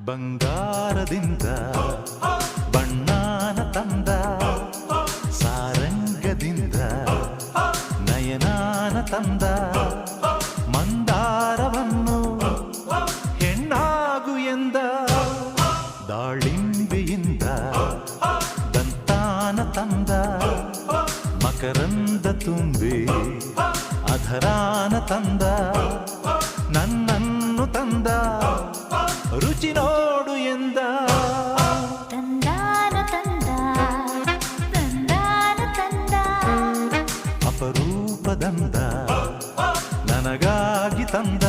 ಬಂಗಾರದಿಂದ ಬಣ್ಣಾನ ತಂದ, ಸಾರಂಗದಿಂದ ನಯನಾನ ತಂದ, ಮಂದಾರವನ್ನು ಹೆಣ್ಣಾಗು ಎಂದ, ದಾಳಿಂಬೆಯಿಂದ ದಂತಾನ ತಂದ, ಮಕರಂದ ತುಂಬಿ ಅಧರಾನ ತಂದ, ನನ್ನನ್ನು ತಂದ ರುಚಿ ನೋಡು ಎಂದ. ತಂದಾನ ತಂದ ತಂದಾನ ತಂದ, ಅಪರೂಪದಂದ ನನಗಾಗಿ ತಂದ.